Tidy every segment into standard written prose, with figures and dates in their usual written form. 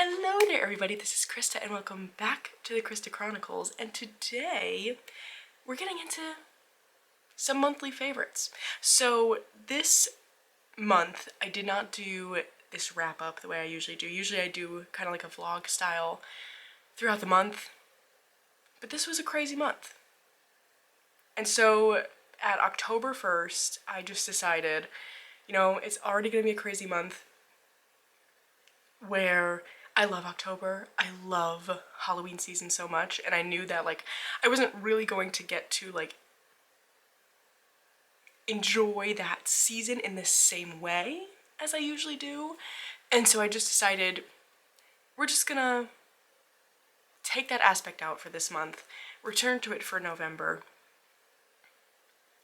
Hello there everybody, this is Krista and welcome back to the Krista Chronicles, and today we're getting into some monthly favorites. So this month I did not do this wrap up the way I usually do. Usually I do kind of like a vlog style throughout the month, but this was a crazy month. And so at October 1st I just decided, you know, it's already gonna be a crazy month where I love October. I love Halloween season so much, and I knew that like I wasn't really going to get to like enjoy that season in the same way as I usually do. And so I just decided we're just gonna take that aspect out for this month, return to it for November.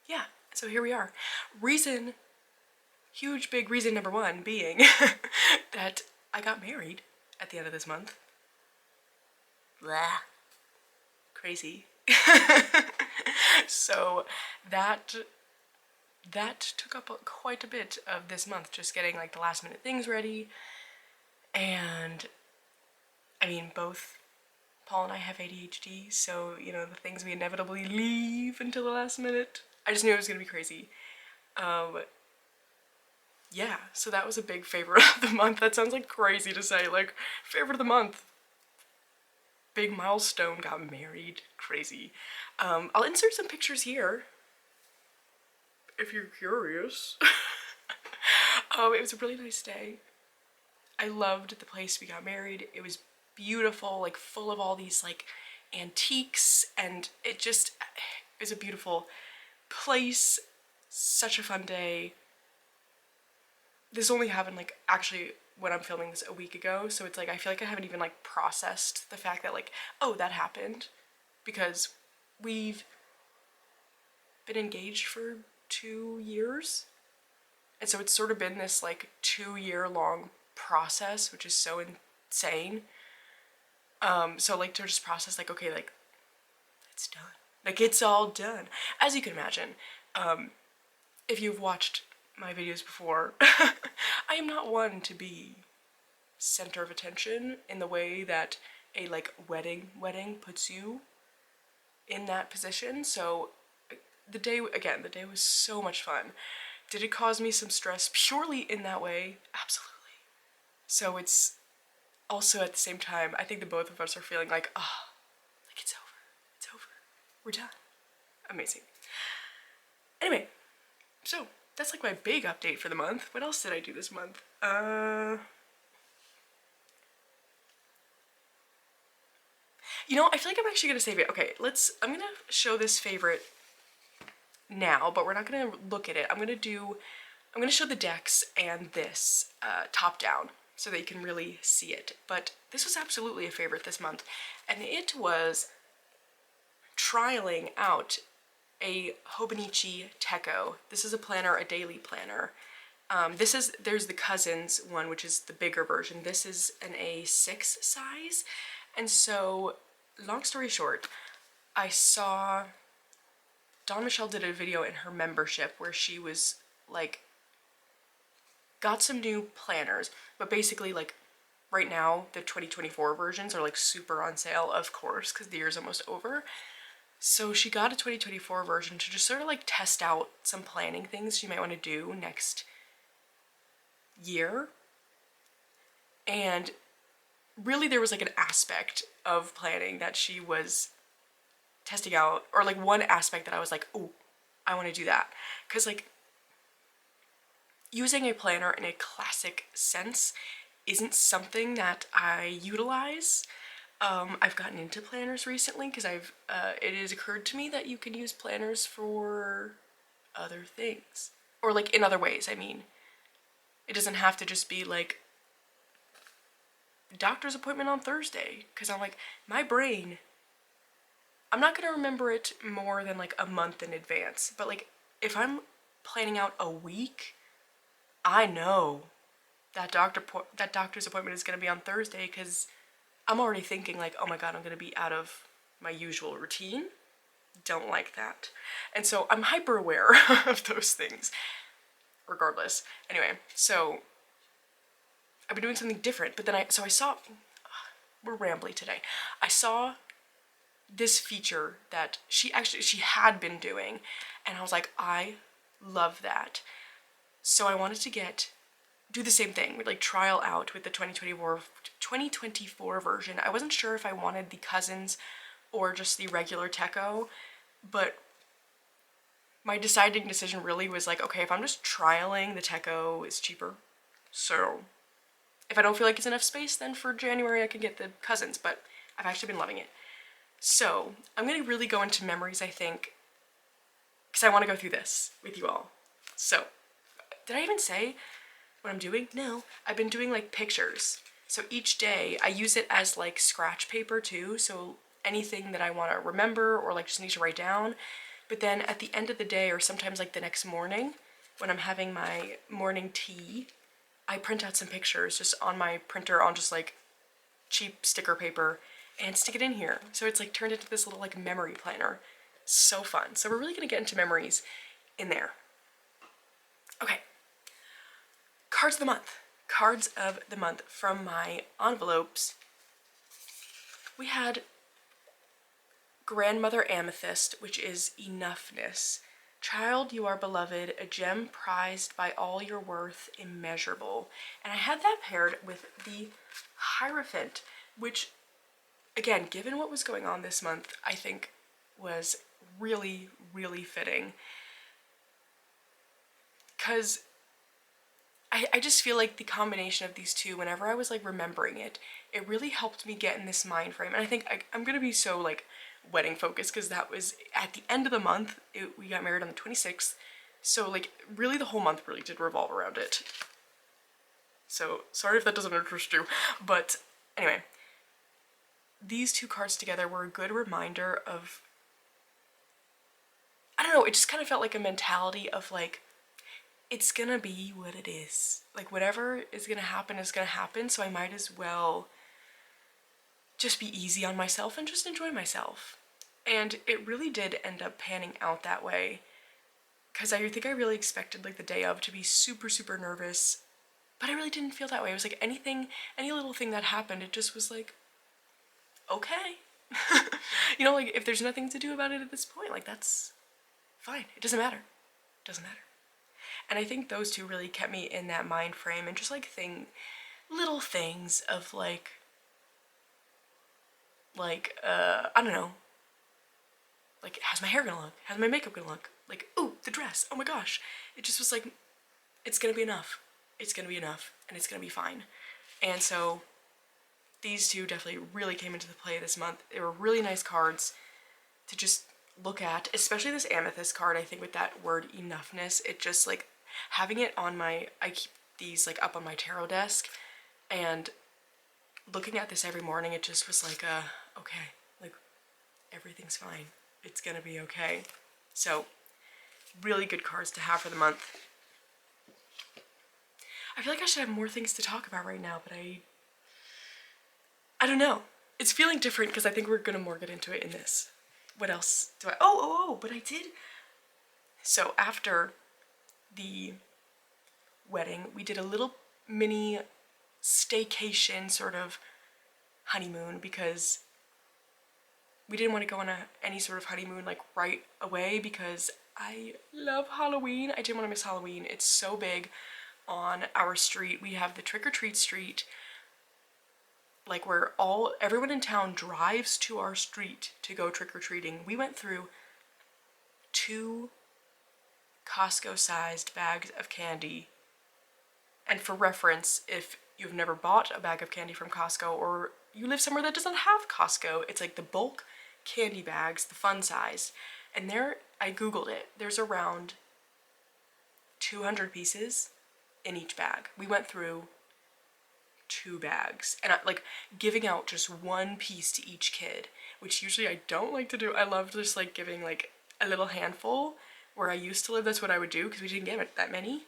Yeah, so here we are. Huge big reason number one being that I got married at the end of this month. Blah. Crazy. So that took up quite a bit of this month, just getting like the last minute things ready. And I mean, both Paul and I have ADHD, so you know, the things we inevitably leave until the last minute. I just knew it was gonna be crazy. Yeah, so that was a big favorite of the month. That sounds like crazy to say, like, favorite of the month. Big milestone, got married, crazy. I'll insert some pictures here, if you're curious. It was a really nice day. I loved the place we got married. It was beautiful, like full of all these like antiques, and it was a beautiful place. Such a fun day. This only happened like actually when I'm filming this a week ago, so it's like I feel like I haven't even like processed the fact that like, oh, that happened, because we've been engaged for 2 years, and so it's sort of been this like 2-year long process, which is so insane. So like to just process like, okay, like it's done, like it's all done. As you can imagine, if you've watched my videos before, I am not one to be center of attention in the way that a like wedding puts you in that position. So the day was so much fun. Did it cause me some stress purely in that way? Absolutely. So it's also at the same time, I think the both of us are feeling like, oh, like it's over, we're done. Amazing. Anyway, so that's like my big update for the month. What else did I do this month? You know, I feel like I'm actually gonna save it. Okay, I'm gonna show this favorite now, but we're not gonna look at it. I'm gonna show the decks and this top down so that you can really see it. But this was absolutely a favorite this month, and it was trialing out a Hobonichi Techo. This is a planner, a daily planner. There's the Cousins one, which is the bigger version. This is an A6 size. And so, long story short, I saw Dawn Michelle did a video in her membership where she was like, got some new planners, but basically like right now the 2024 versions are like super on sale, of course, because the year's almost over. So she got a 2024 version to just sort of like test out some planning things she might want to do next year. And really there was like an aspect of planning that she was testing out, or like one aspect that I was like, oh, I want to do that. Because like using a planner in a classic sense isn't something that I utilize. I've gotten into planners recently because it has occurred to me that you can use planners for other things, or like in other ways. I mean, it doesn't have to just be like doctor's appointment on Thursday, because I'm like, my brain, I'm not gonna remember it more than like a month in advance, but like if I'm planning out a week, I know that doctor's appointment is gonna be on Thursday, because I'm already thinking like, oh my god, I'm gonna be out of my usual routine. Don't like that. And so I'm hyper aware of those things, regardless. Anyway, so I've been doing something different, but then I saw we're rambly today. I saw this feature that she had been doing, and I was like, I love that. So I wanted to do the same thing, like trial out with the 2024 version. I wasn't sure if I wanted the Cousins or just the regular Techo, but my deciding decision really was like, okay, if I'm just trialing, the Techo is cheaper. So if I don't feel like it's enough space, then for January I can get the Cousins, but I've actually been loving it. So I'm gonna really go into memories, I think, because I want to go through this with you all. So, did I even say what I'm doing? No, I've been doing like pictures. So each day I use it as like scratch paper too, so anything that I want to remember or like just need to write down. But then at the end of the day, or sometimes like the next morning when I'm having my morning tea, I print out some pictures just on my printer on just like cheap sticker paper and stick it in here. So it's like turned into this little like memory planner. So fun. So we're really gonna get into memories in there. Okay. Cards of the month. Cards of the month from my envelopes. We had Grandmother Amethyst, which is enoughness. Child, you are beloved, a gem prized by all your worth, immeasurable. And I had that paired with the Hierophant, which, again, given what was going on this month, I think was really, really fitting. Because I just feel like the combination of these two, whenever I was like remembering it, it really helped me get in this mind frame. And I think I'm gonna be so like wedding focused because that was at the end of the month. We got married on the 26th. So like really the whole month really did revolve around it. So sorry if that doesn't interest you, but anyway, these two cards together were a good reminder of, I don't know, it just kind of felt like a mentality of like, it's gonna be what it is. Like whatever is gonna happen, so I might as well just be easy on myself and just enjoy myself. And it really did end up panning out that way. Because I think I really expected like the day of to be super, super nervous, but I really didn't feel that way. It was like any little thing that happened, it just was like, okay. You know, like if there's nothing to do about it at this point, like that's fine. It doesn't matter. It doesn't matter. And I think those two really kept me in that mind frame and just like little things of like, I don't know, like how's my hair gonna look? How's my makeup gonna look? Like, ooh, the dress, oh my gosh. It just was like, it's gonna be enough. It's gonna be enough and it's gonna be fine. And so these two definitely really came into the play this month. They were really nice cards to just look at, especially this amethyst card. I think with that word enoughness, it just like having it on I keep these like up on my tarot desk, and looking at this every morning, it just was like, okay, like everything's fine. It's gonna be okay. So really good cards to have for the month. I feel like I should have more things to talk about right now, but I don't know. It's feeling different because I think we're gonna more get into it in this. What else do but I did. So after the wedding, we did a little mini staycation sort of honeymoon because we didn't want to go on any sort of honeymoon like right away because I love Halloween. I didn't want to miss Halloween. It's so big on our street. We have the trick-or-treat street, like where everyone in town drives to our street to go trick-or-treating. We went through 2 Costco-sized bags of candy. And for reference, if you've never bought a bag of candy from Costco or you live somewhere that doesn't have Costco, it's like the bulk candy bags, the fun size. And I googled it, there's around 200 pieces in each bag. We went through 2 bags and like giving out just 1 piece to each kid, which usually I don't like to do. I love just like giving like a little handful. Where I used to live, that's what I would do because we didn't get that many,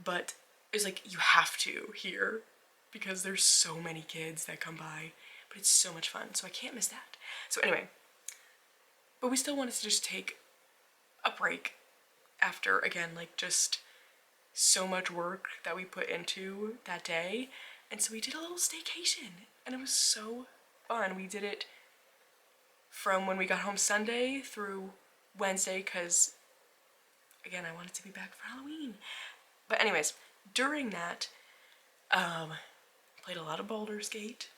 but it's like you have to here because there's so many kids that come by, but it's so much fun, so I can't miss that. So anyway, but we still wanted to just take a break after, again, like just so much work that we put into that day, and so we did a little staycation, and it was so fun. We did it from when we got home Sunday through Wednesday because, again, I wanted to be back for Halloween. But anyways, during that, played a lot of Baldur's Gate,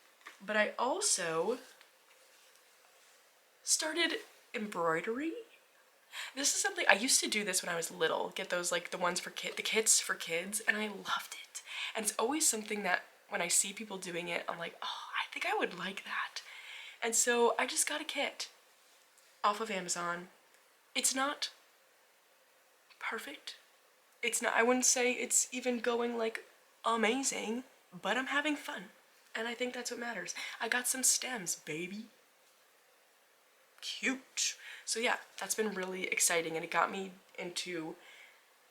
but I also started embroidery. This is something I used to do this when I was little, get those like the ones for the kits for kids, and I loved it. And it's always something that when I see people doing it, I'm like, oh, I think I would like that. And so I just got a kit off of Amazon. It's not perfect. It's not, I wouldn't say it's even going like amazing, but I'm having fun. And I think that's what matters. I got some stems, baby. Cute. So yeah, that's been really exciting, and it got me into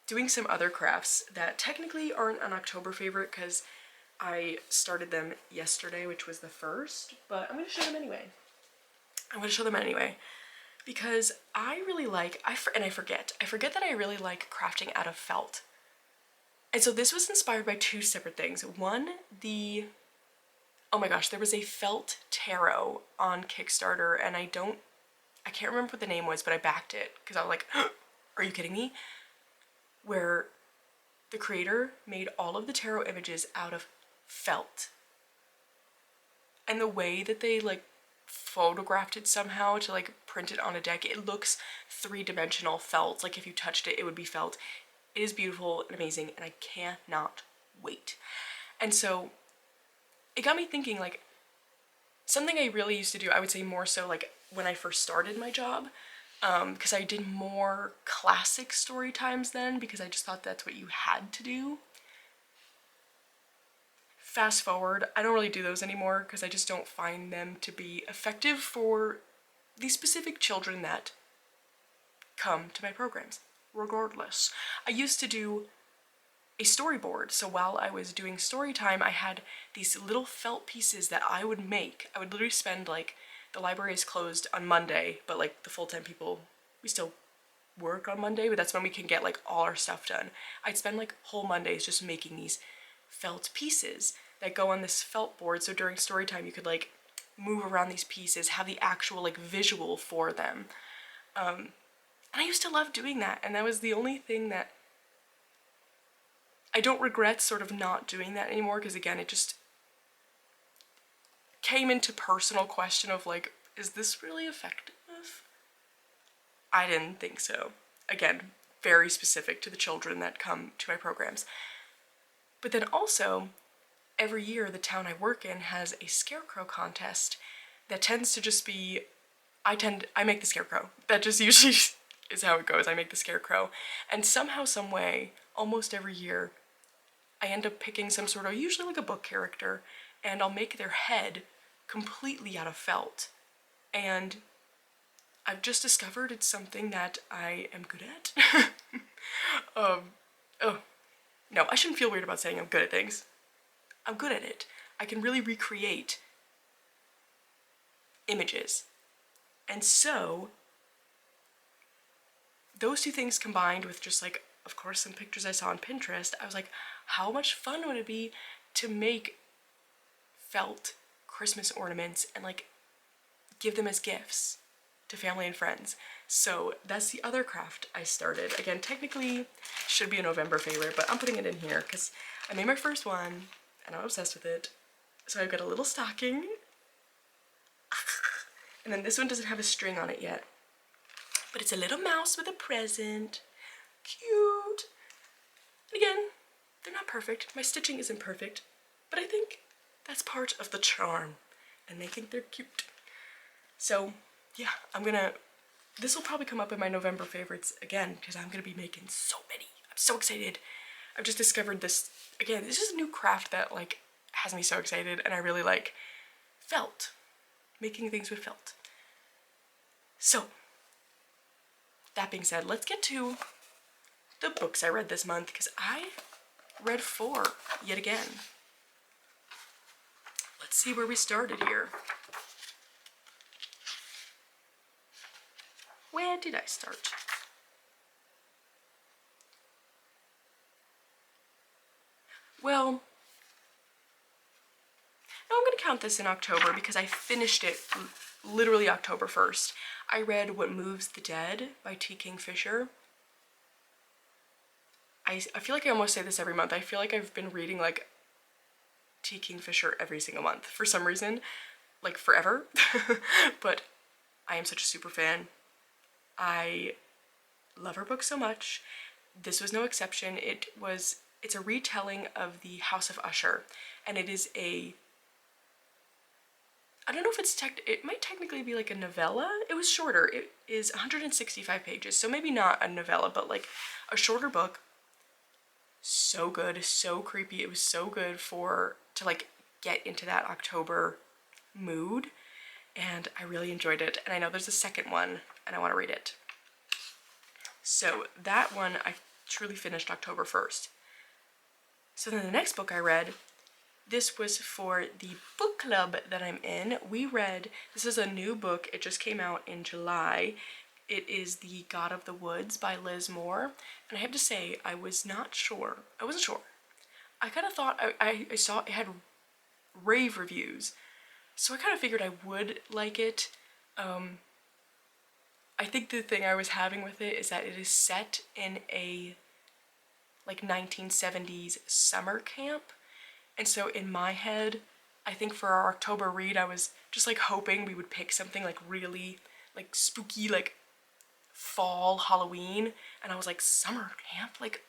doing some other crafts that technically aren't an October favorite because I started them yesterday, which was the 1st, but I'm gonna show them anyway. I'm gonna show them anyway because I really like, I forget that I really like crafting out of felt. And so this was inspired by 2 separate things. One, oh my gosh, there was a felt tarot on Kickstarter, and I can't remember what the name was, but I backed it because I was like, are you kidding me? Where the creator made all of the tarot images out of felt. And the way that they like photographed it somehow to like print it on a deck, it looks 3-dimensional felt. Like if you touched it, it would be felt. It is beautiful and amazing, and I cannot wait. And so it got me thinking, like, something I really used to do, I would say more so like when I first started my job, because I did more classic story times then because I just thought that's what you had to do. Fast forward, I don't really do those anymore because I just don't find them to be effective for the specific children that come to my programs. Regardless, I used to do a storyboard. So while I was doing story time, I had these little felt pieces that I would make. I would literally spend like, the library is closed on Monday, but like the full-time people, we still work on Monday, but that's when we can get like all our stuff done. I'd spend like whole Mondays just making these felt pieces that go on this felt board. So during story time, you could like move around these pieces, have the actual like visual for them. And I used to love doing that. And that was the only thing that I don't regret sort of not doing that anymore, because again, it just came into personal question of like, is this really effective? I didn't think so. Again, very specific to the children that come to my programs. But then also, every year the town I work in has a scarecrow contest that tends to just be, I make the scarecrow. That just usually is how it goes. I make the scarecrow. And somehow, some way, almost every year, I end up picking some sort of, usually like a book character, and I'll make their head completely out of felt. And I've just discovered it's something that I am good at. Oh, no, I shouldn't feel weird about saying I'm good at things. I'm good at it. I can really recreate images. And so, those 2 things combined with just like, of course, some pictures I saw on Pinterest, I was like, how much fun would it be to make felt Christmas ornaments and like give them as gifts to family and friends. So that's the other craft I started. Again, technically should be a November favorite, but I'm putting it in here because I made my first one and I'm obsessed with it. So I've got a little stocking. And then this one doesn't have a string on it yet, but it's a little mouse with a present. Cute. And again, they're not perfect. My stitching isn't perfect, but I think that's part of the charm, and they think they're cute. So yeah, this will probably come up in my November favorites again, because I'm gonna be making so many. I'm so excited. I've just discovered this, again, this is a new craft that like has me so excited, and I really like felt, making things with felt. So, that being said, let's get to the books I read this month, because I read 4 yet again. Let's see where we started here. Where did I start? Well, no, I'm gonna count this in October because I finished it literally October 1st. I read What Moves the Dead by T. Kingfisher. I feel like I almost say this every month. I feel like I've been reading like T. Kingfisher every single month for some reason, like forever. But I am such a super fan. I love her book so much. This was no exception. It's a retelling of The House of Usher, and it is I don't know if it might technically be like a novella. It was shorter. It is 165 pages, so maybe not a novella, but like a shorter book. So good, so creepy. It was so good to like get into that October mood, and I really enjoyed it. And I know there's a second one, and I want to read it. So that one I truly finished October 1st. So then the next book I read, this was for the book club that I'm in. This is a new book. It just came out in July. It is The God of the Woods by Liz Moore. And I have to say, I wasn't sure. I kind of thought, I saw it had rave reviews, so I kind of figured I would like it. I think the thing I was having with it is that it is set in a like 1970s summer camp. And so in my head, I think for our October read, I was just like hoping we would pick something like really like spooky, like fall Halloween. And I was like, summer camp? Like,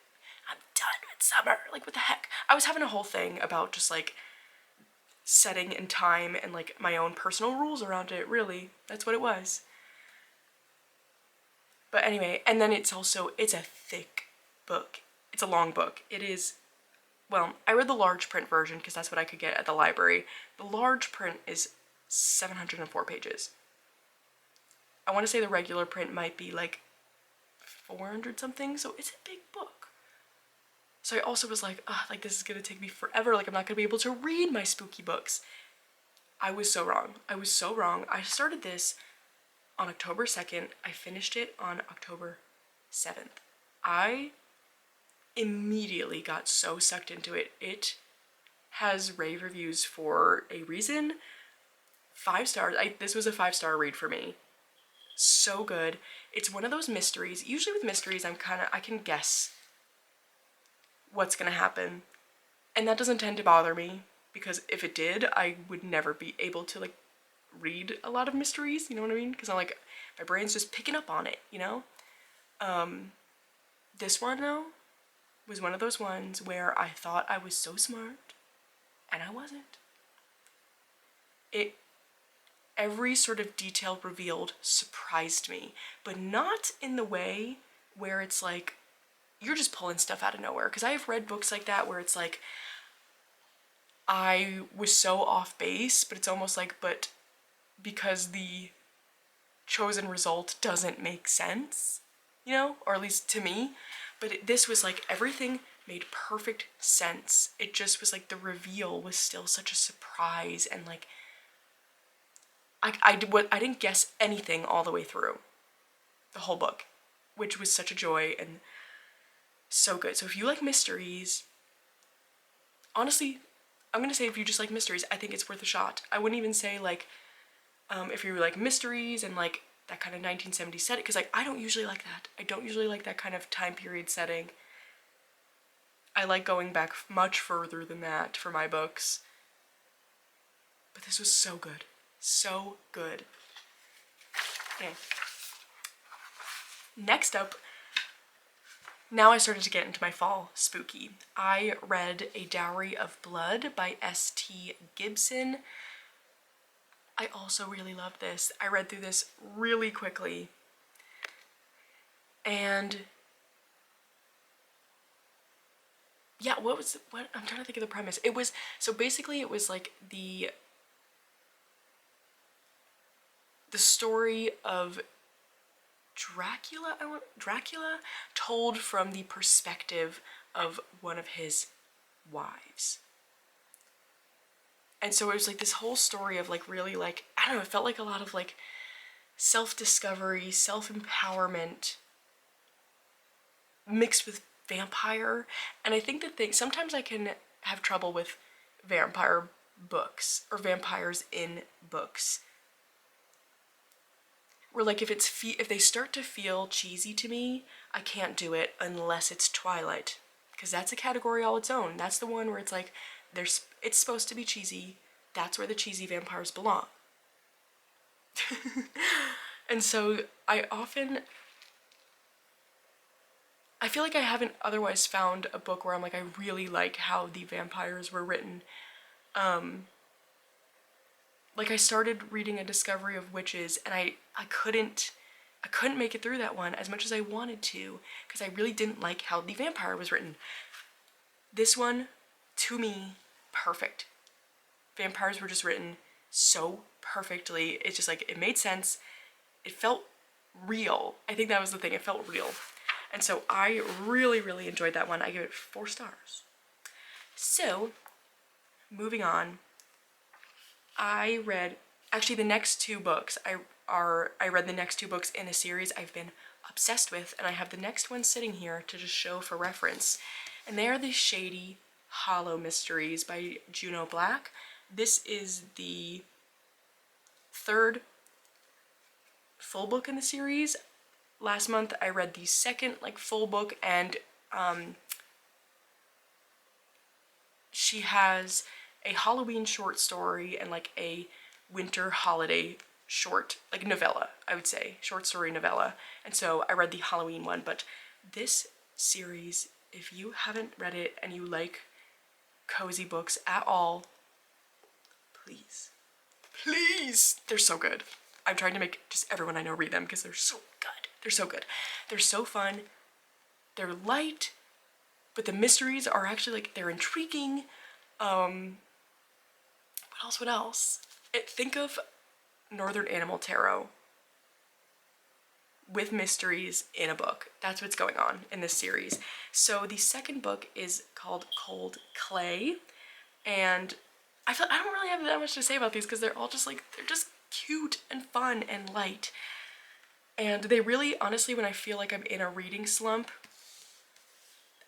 I'm done with summer. Like, what the heck? I was having a whole thing about just like setting and time and like my own personal rules around it, really. That's what it was. But anyway, and then it's a thick book. It's a long book. It is, well, I read the large print version because that's what I could get at the library. The large print is 704 pages. I want to say the regular print might be like 400 something, so it's a big book. So I also was like, like this is gonna take me forever, like I'm not gonna be able to read my spooky books. I was so wrong. I started this on October 2nd. I finished it on October 7th. I immediately got so sucked into it. It has rave reviews for a reason. 5 stars. This was a 5-star read for me. So good. It's one of those mysteries. Usually with mysteries, I can guess what's gonna happen. And that doesn't tend to bother me, because if it did, I would never be able to like read a lot of mysteries, you know what I mean? Because I'm like, my brain's just picking up on it, you know? This one though was one of those ones where I thought I was so smart, and I wasn't. Every sort of detail revealed surprised me, but not in the way where it's like, you're just pulling stuff out of nowhere. Because I have read books like that where it's like, I was so off base, but it's almost like, but because the chosen result doesn't make sense, you know, or at least to me. But this was like, everything made perfect sense. It just was like, the reveal was still such a surprise, and like, I didn't guess anything all the way through the whole book, which was such a joy and so good. So if you like mysteries, honestly, I'm gonna say if you just like mysteries, I think it's worth a shot. I wouldn't even say like, if you like mysteries and like that kind of 1970s setting, because like I don't usually like that. I don't usually like that kind of time period setting. I like going back much further than that for my books. But this was so good. So good. Okay. Next up, now I started to get into my fall spooky. I read A Dowry of Blood by S.T. Gibson. I also really love this. I read through this really quickly. And yeah, I'm trying to think of the premise. So basically it was like the story of Dracula told from the perspective of one of his wives. And so it was like this whole story of like really like, I don't know, it felt like a lot of like self-discovery, self-empowerment mixed with vampire. And I think sometimes I can have trouble with vampire books or vampires in books. Where like if they start to feel cheesy to me, I can't do it unless it's Twilight, because that's a category all its own. That's the one where it's like it's supposed to be cheesy. That's where the cheesy vampires belong. And so I feel like I haven't otherwise found a book where I'm like, I really like how the vampires were written. Like I started reading A Discovery of Witches, and I couldn't make it through that one as much as I wanted to, because I really didn't like how the vampire was written. This one, to me, perfect. Vampires were just written so perfectly. It's just like, it made sense. It felt real. I think that was the thing. It felt real. And so I really, really enjoyed that one. I give it 4 stars. So, moving on. I read, actually the next 2 books, I read the next 2 books in a series I've been obsessed with, and I have the next one sitting here to just show for reference. And they are the Shady Hollow Mysteries by Juneau Black. This is the 3rd full book in the series. Last month I read the 2nd full book, and she has a Halloween short story and a winter holiday short, novella, I would say, short story novella. And so I read the Halloween one, but this series, if you haven't read it and you like cozy books at all, please, they're so good. I'm trying to make just everyone I know read them because they're so good. They're so good. They're so fun. They're light, but the mysteries are actually they're intriguing. What else? Think of Northern Animal Tarot with mysteries in a book. That's what's going on in this series. So the 2nd book is called Cold Clay, and I don't really have that much to say about these because they're all just they're just cute and fun and light. And they really, honestly, when I feel like I'm in a reading slump,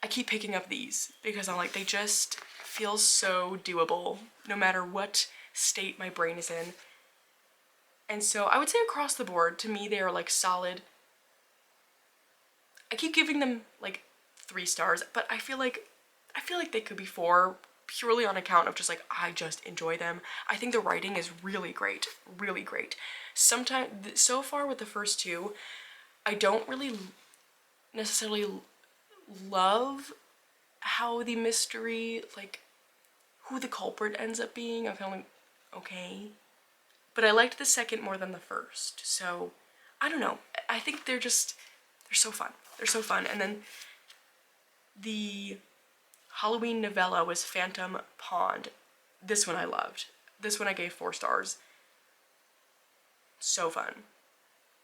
I keep picking up these because I'm they just feel so doable no matter what state my brain is in. And so I would say across the board, to me, they are solid. I keep giving them 3 stars, but I feel like they could be 4, purely on account of just I just enjoy them. I think the writing is really great, really great. Sometimes, so far with the first 2, I don't really necessarily love how the mystery, who the culprit ends up being. I'm kind of okay. But I liked the 2nd more than the 1st. So, I don't know. I think they're so fun. They're so fun. And then the Halloween novella was Phantom Pond. This one I loved. This one I gave 4 stars. So fun.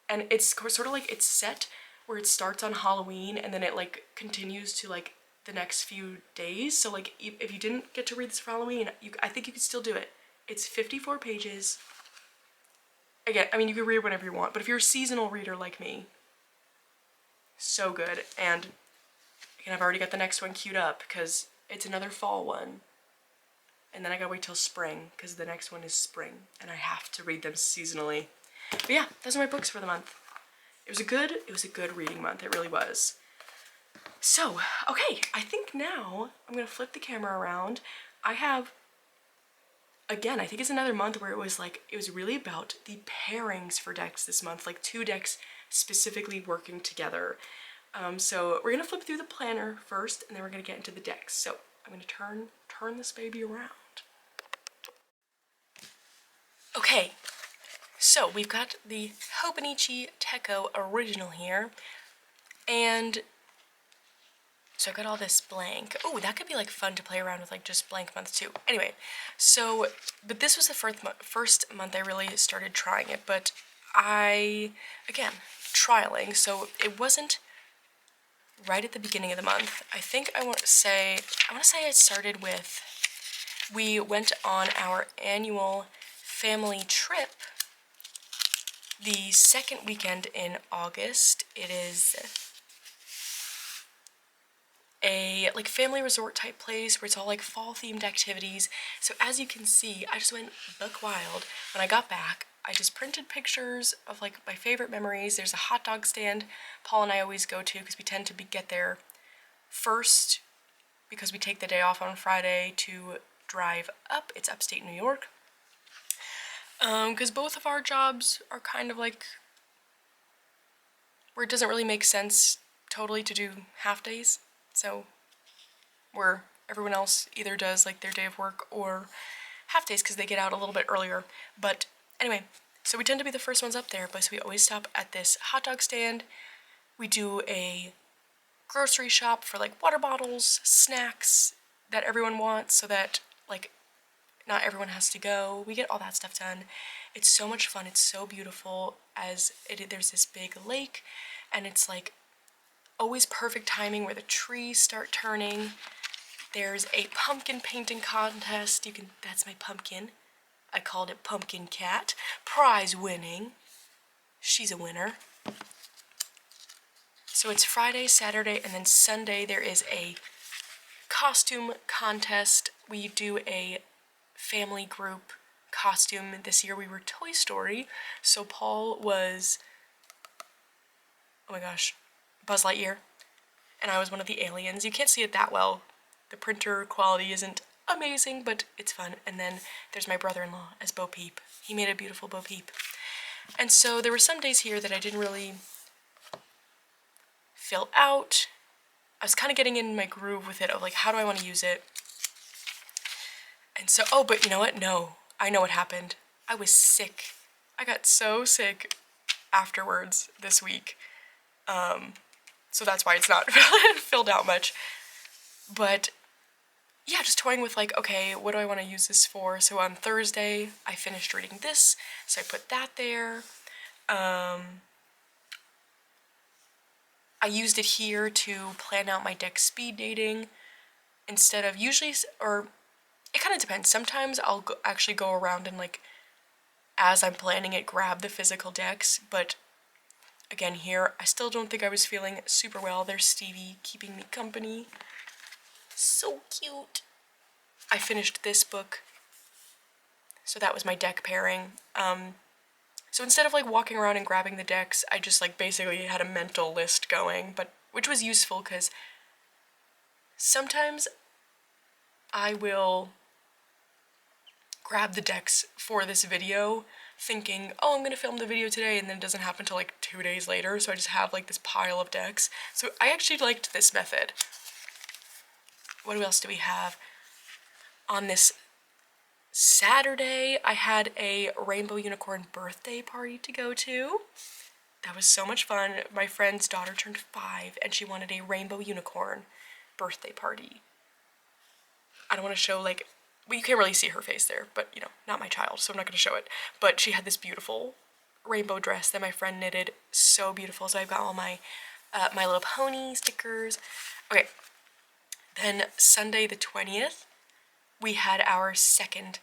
And it's sort of it's set where it starts on Halloween and then it continues to the next few days. So if you didn't get to read this for Halloween, I think you could still do it. It's 54 pages. Again, I mean, you can read whenever you want, but if you're a seasonal reader like me, so good. And again, I've already got the next one queued up because it's another fall one. And then I gotta wait till spring because the next one is spring and I have to read them seasonally. But yeah, those are my books for the month. It was a good reading month. It really was. So, okay, I think now I'm gonna flip the camera around. I have, again, I think it's another month where it was really about the pairings for decks this month, 2 decks specifically working together. So we're gonna flip through the planner first, and then we're gonna get into the decks. So I'm gonna turn this baby around. Okay, so we've got the Hobonichi Techo original here, and so I've got all this blank. Oh, that could be fun to play around with just blank months too. Anyway, so, but this was the first month I really started trying it, but again, trialing, so it wasn't right at the beginning of the month. I think I want to say I started with, we went on our annual family trip the 2nd weekend in August. It is a like family resort type place where it's all like fall themed activities. So as you can see, I just went buck wild. When I got back, I just printed pictures of like my favorite memories. There's a hot dog stand Paul and I always go to because we tend to get there first because we take the day off on Friday to drive up. It's upstate New York. Because both of our jobs are kind of like where it doesn't really make sense totally to do half days. So where everyone else either does like their day of work or half days because they get out a little bit earlier. But anyway, so we tend to be the first ones up there, but so we always stop at this hot dog stand. We do a grocery shop for like water bottles, snacks that everyone wants so that like not everyone has to go. We get all that stuff done. It's so much fun. It's so beautiful there's this big lake and it's like always perfect timing where the trees start turning. There's a pumpkin painting contest. That's my pumpkin. I called it Pumpkin Cat. Prize winning. She's a winner. So it's Friday, Saturday, and then Sunday there is a costume contest. We do a family group costume. This year we were Toy Story. So Paul was, oh my gosh, Buzz Lightyear. And I was one of the aliens. You can't see it that well. The printer quality isn't amazing, but it's fun. And then there's my brother-in-law as Bo Peep. He made a beautiful Bo Peep. And so there were some days here that I didn't really fill out. I was kind of getting in my groove with it of like, how do I want to use it? And so, oh, but you know what? No, I know what happened. I was sick. I got so sick afterwards this week. So that's why it's not filled out much. But yeah, just toying with like, okay, what do I want to use this for? So on Thursday, I finished reading this, so I put that there. I used it here to plan out my deck speed dating instead of usually, or it kind of depends. Sometimes I'll actually go around and like, as I'm planning it, grab the physical decks, but again here, I still don't think I was feeling super well. There's Stevie keeping me company. So cute. I finished this book, so that was my deck pairing. So instead of like walking around and grabbing the decks, I just like basically had a mental list going, but which was useful because sometimes I will grab the decks for this video thinking, oh, I'm gonna film the video today, and then it doesn't happen until like 2 days later, so I just have like this pile of decks. So I actually liked this method. What else do we have? On this Saturday, I had a Rainbow Unicorn birthday party to go to. That was so much fun. My friend's daughter turned 5 and she wanted a Rainbow Unicorn birthday party. I don't want to show like, well, you can't really see her face there, but you know, not my child, so I'm not going to show it. But she had this beautiful rainbow dress that my friend knitted, so beautiful. So I've got all my My Little Pony stickers. Okay, then Sunday the 20th, we had our second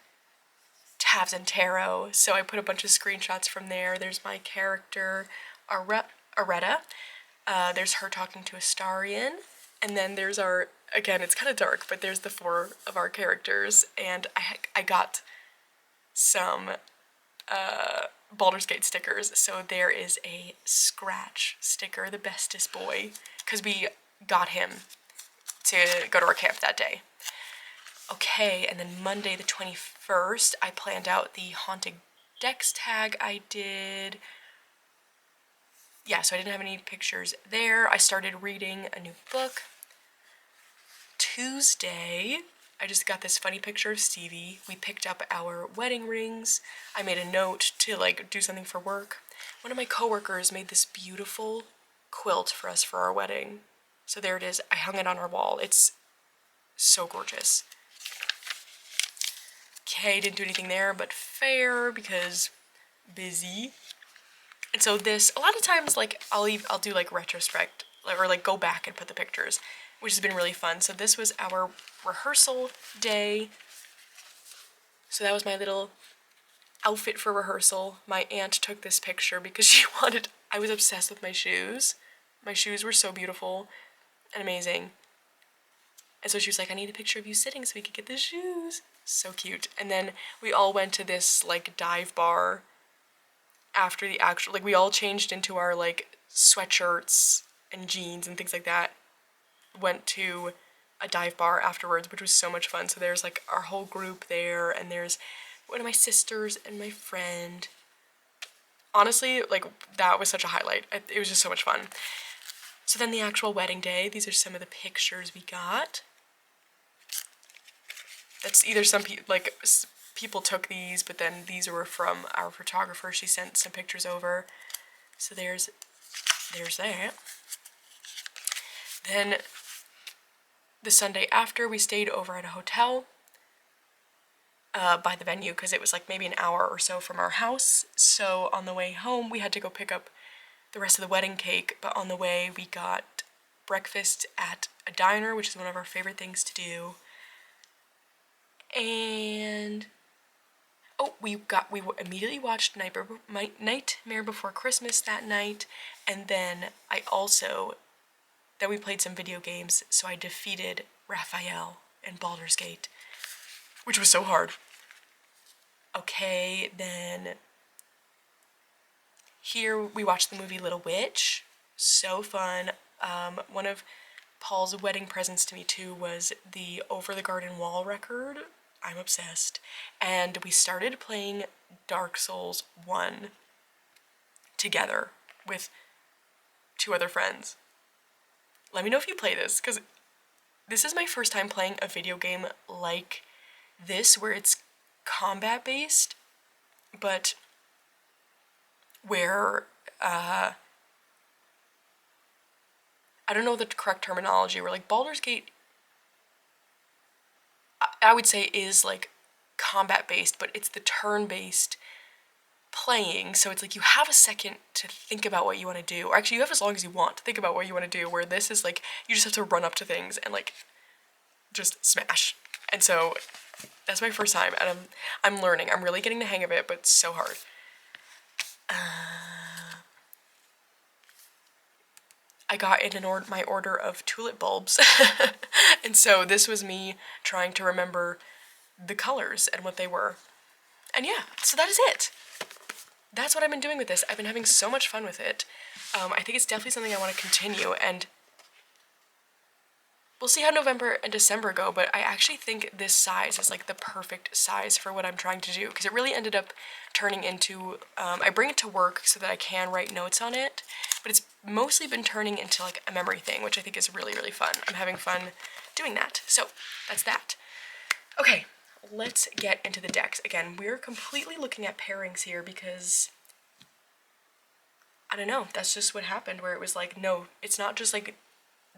Tabs and Tarot, so I put a bunch of screenshots from there. There's my character, Aretta. There's her talking to Astarion, and then there's our, again, it's kind of dark, but there's the 4 of our characters, and I got some Baldur's Gate stickers. So there is a Scratch sticker, the bestest boy, because we got him to go to our camp that day. Okay, and then Monday the 21st, I planned out the Haunted Decks tag I did. Yeah, so I didn't have any pictures there. I started reading a new book. Tuesday, I just got this funny picture of Stevie. We picked up our wedding rings. I made a note to like do something for work. One of my coworkers made this beautiful quilt for us for our wedding. So there it is. I hung it on our wall. It's so gorgeous. Okay, didn't do anything there, but fair because busy. And so this, a lot of times, like, I'll do like retrospect or like go back and put the pictures, which has been really fun. So this was our rehearsal day. So that was my little outfit for rehearsal. My aunt took this picture because she wanted, I was obsessed with my shoes. My shoes were so beautiful and amazing. And so she was like, I need a picture of you sitting so we could get the shoes. So cute. And then we all went to this like dive bar after the actual, like we all changed into our like sweatshirts and jeans and things like that. Went to a dive bar afterwards, which was so much fun. So there's like our whole group there, and there's one of my sisters and my friend. Honestly, like that was such a highlight. It was just so much fun. So then the actual wedding day, these are some of the pictures we got. That's either some people took these, but then these were from our photographer. She sent some pictures over. So there's that. Then the Sunday after, we stayed over at a hotel by the venue because it was like maybe an hour or so from our house. So on the way home, we had to go pick up the rest of the wedding cake, but on the way we got breakfast at a diner, which is one of our favorite things to do. And we immediately watched Nightmare Before Christmas that night, and then we played some video games, so I defeated Raphael in Baldur's Gate, which was so hard. Okay, then here we watched the movie Little Witch. So fun. One of Paul's wedding presents to me too was the Over the Garden Wall record. I'm obsessed. And we started playing Dark Souls 1 together with 2 other friends. Let me know if you play this, because this is my first time playing a video game like this, where it's combat-based, but where, I don't know the correct terminology, where like Baldur's Gate, I would say is like combat-based, but it's the turn-based playing, so it's like you have a second to think about what you want to do, or actually you have as long as you want to think about what you want to do, where this is like you just have to run up to things and like just smash. And so that's my first time, and I'm learning. I'm really getting the hang of it, but it's so hard. I got in my order of tulip bulbs, and so this was me trying to remember the colors and what they were. And yeah, so that is it. That's what I've been doing with this. I've been having so much fun with it. I think it's definitely something I want to continue, and we'll see how November and December go, but I actually think this size is like the perfect size for what I'm trying to do, because it really ended up turning into, I bring it to work so that I can write notes on it, but it's mostly been turning into like a memory thing, which I think is really, really fun. I'm having fun doing that. So that's that. Okay, let's get into the decks. Again, we're completely looking at pairings here because, I don't know, that's just what happened, where it was like, no, it's not just like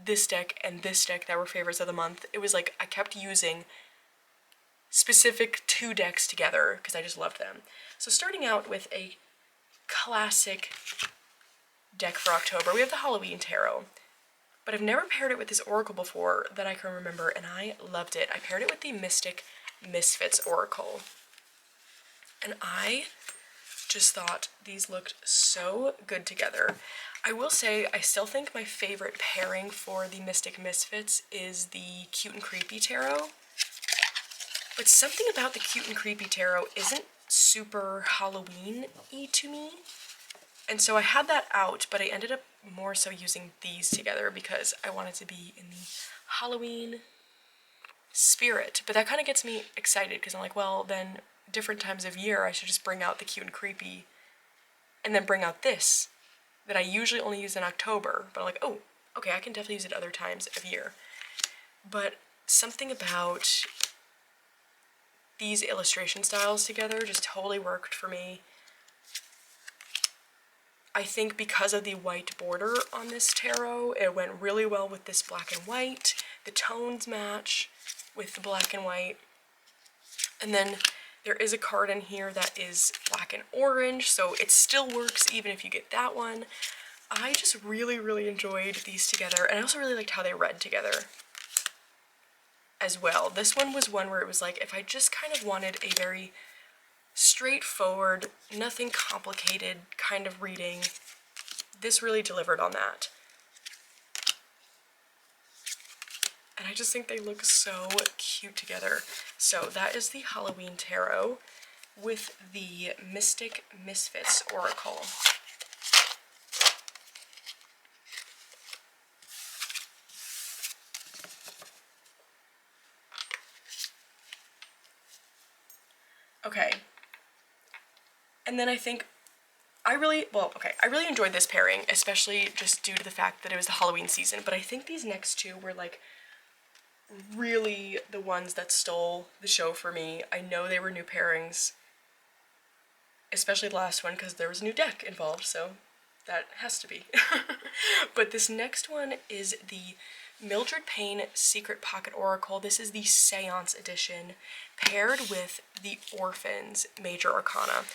this deck and this deck that were favorites of the month. It was like I kept using specific 2 decks together because I just loved them. So starting out with a classic deck for October, we have the Halloween Tarot. But I've never paired it with this Oracle before that I can remember, and I loved it. I paired it with the Mystic Misfits Oracle. And I just thought these looked so good together. I will say, I still think my favorite pairing for the Mystic Misfits is the Cute and Creepy Tarot. But something about the Cute and Creepy Tarot isn't super Halloween-y to me. And so I had that out, but I ended up more so using these together because I wanted to be in the Halloween spirit. But that kind of gets me excited because I'm like, well, then different times of year I should just bring out the Cute and Creepy and then bring out this that I usually only use in October. But I'm like, oh, okay, I can definitely use it other times of year. But something about these illustration styles together just totally worked for me. I think because of the white border on this tarot, it went really well with this black and white. The tones match with the black and white. And then there is a card in here that is black and orange, so it still works even if you get that one. I just really, really enjoyed these together, and I also really liked how they read together as well. This one was one where it was like, if I just kind of wanted a very straightforward, nothing complicated kind of reading, this really delivered on that. and I just think they look so cute together. So that is the Halloween Tarot with the Mystic Misfits Oracle. Okay, and then I think I really enjoyed this pairing, especially just due to the fact that it was the Halloween season, but I think these next two were like really the ones that stole the show for me. I know they were new pairings, especially the last one because there was a new deck involved, so that has to be. But this next one is the Mildred Payne Secret Pocket Oracle. This is the Seance edition, paired with the Orphan's Major Arcana.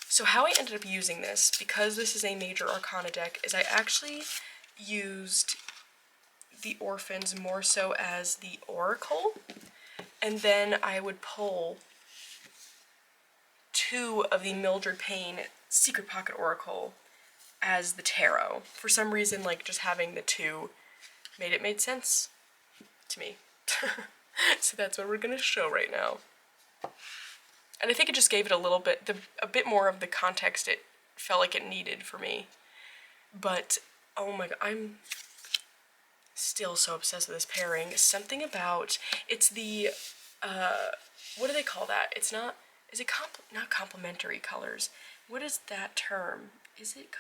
So how I ended up using this, because this is a Major Arcana deck, is I actually used the Orphans more so as the Oracle, and then I would pull two of the Mildred Payne Secret Pocket Oracle as the tarot. For some reason, like, just having the two made sense to me. So that's what we're gonna show right now. And I think it just gave it a little bit, a bit more of the context it felt like it needed for me. But, oh my god, I'm still so obsessed with this pairing. Something about, it's the, what do they call that? It's not, is it not complementary colors? What is that term? Is it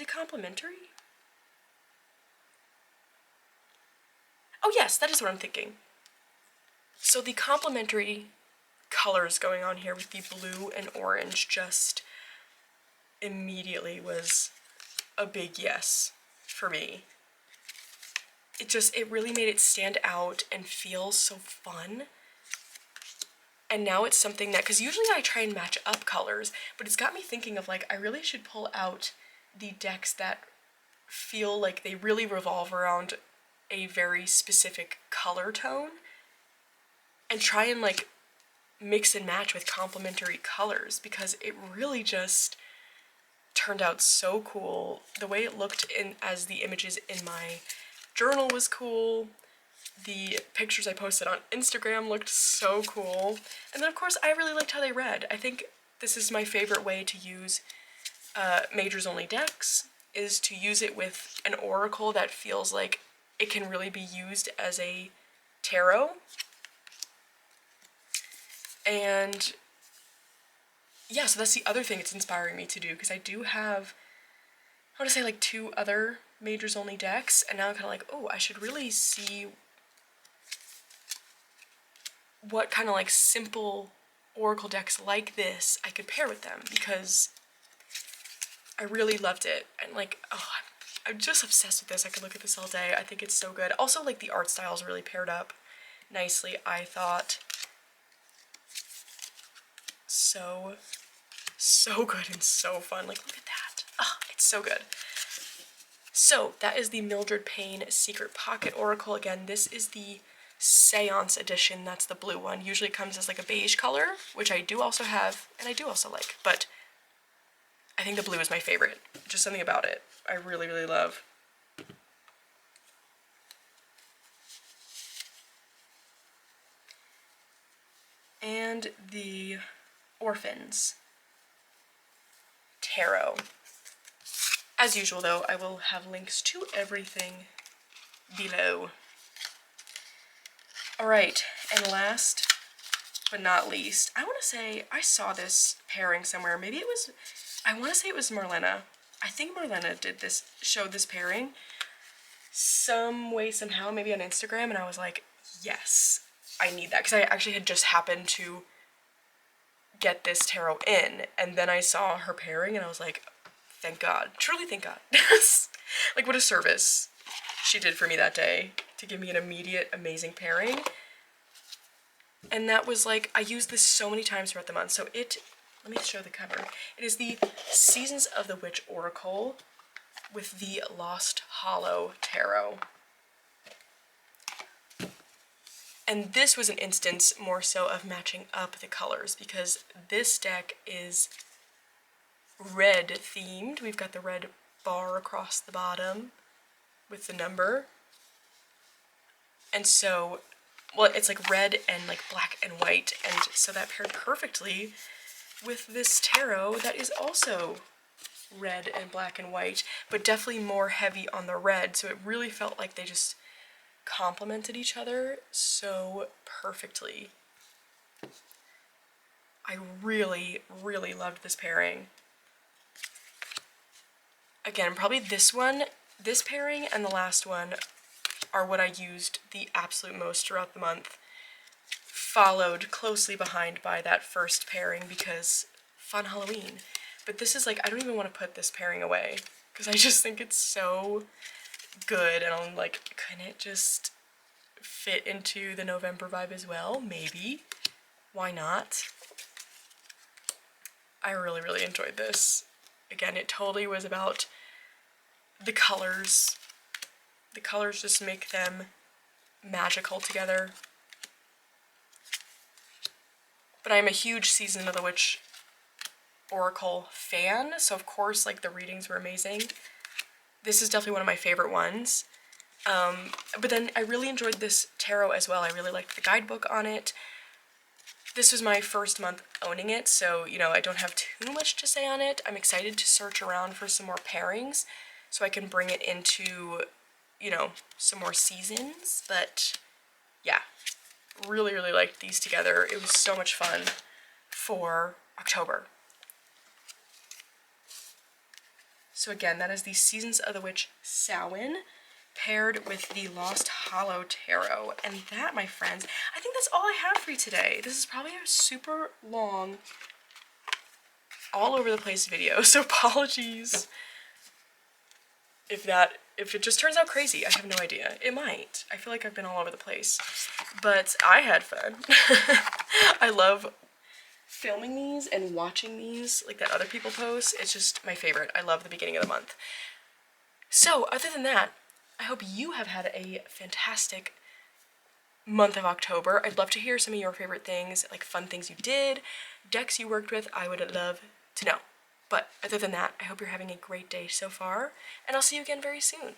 complementary? Oh yes, that is what I'm thinking. So the complementary colors going on here with the blue and orange just immediately was a big yes for me. It really made it stand out and feel so fun. And now it's something that, because usually I try and match up colors, but it's got me thinking of, like, I really should pull out the decks that feel like they really revolve around a very specific color tone and try and, like, mix and match with complementary colors, because it really just turned out so cool. The way it looked in as the images in my journal was cool. The pictures I posted on Instagram looked so cool. And then of course I really liked how they read. I think this is my favorite way to use majors only decks, is to use it with an oracle that feels like it can really be used as a tarot. And yeah, so that's the other thing it's inspiring me to do, because I do have, I want to say, like, 2 other majors only decks, and now I'm kind of like, oh, I should really see what kind of, like, simple oracle decks like this I could pair with them, because I really loved it. And, like, oh, I'm just obsessed with this. I could look at this all day. I think it's so good. Also, like, the art styles really paired up nicely, I thought. So good and so fun. Like, look at that. Oh, it's so good. So that is the Mildred Payne Secret Pocket Oracle. Again, this is the Seance edition. That's the blue one. Usually it comes as like a beige color, which I do also have and I do also like, but I think the blue is my favorite. Just something about it I really, really love. And the Orphans Tarot. As usual, though, I will have links to everything below. Alright, and last but not least, I want to say I saw this pairing somewhere. Maybe it was, I want to say it was Marlena. I think Marlena showed this pairing some way, somehow, maybe on Instagram, and I was like, yes, I need that, because I actually had just happened to get this tarot in, and then I saw her pairing, and I was like, thank God. Truly thank God. Like, what a service she did for me that day to give me an immediate, amazing pairing. And that was like, I used this so many times throughout the month. So let me show the cover. It is the Seasons of the Witch Oracle with the Lost Hollow Tarot. And this was an instance more so of matching up the colors, because this deck is red themed. We've got the red bar across the bottom with the number. And so, well, it's like red and like black and white, and so that paired perfectly with this tarot that is also red and black and white, but definitely more heavy on the red, so it really felt like they just complemented each other so perfectly. I really, really loved this pairing. Again, probably this pairing and the last one are what I used the absolute most throughout the month, followed closely behind by that first pairing because fun Halloween. But this is like, I don't even want to put this pairing away because I just think it's so good, and I'm like, can it just fit into the November vibe as well? Maybe. Why not? I really, really enjoyed this. Again, it totally was about the colors. The colors just make them magical together. But I'm a huge Season of the Witch Oracle fan, so of course, like, the readings were amazing. This is definitely one of my favorite ones. But then I really enjoyed this tarot as well. I really liked the guidebook on it. This was my first month owning it, so, you know, I don't have too much to say on it. I'm excited to search around for some more pairings so I can bring it into, you know, some more seasons. But yeah, really, really liked these together. It was so much fun for October. So again, that is the Seasons of the Witch Samhain paired with the Lost Hollow Tarot. And that, my friends, I think that's all I have for you today. This is probably a super long, all over the place video, so apologies if it just turns out crazy. I have no idea. It might. I feel like I've been all over the place. But I had fun. I love filming these and watching these, like that other people post. It's just my favorite. I love the beginning of the month. So, other than that, I hope you have had a fantastic month of October. I'd love to hear some of your favorite things, like fun things you did, decks you worked with. I would love to know. But other than that, I hope you're having a great day so far, and I'll see you again very soon.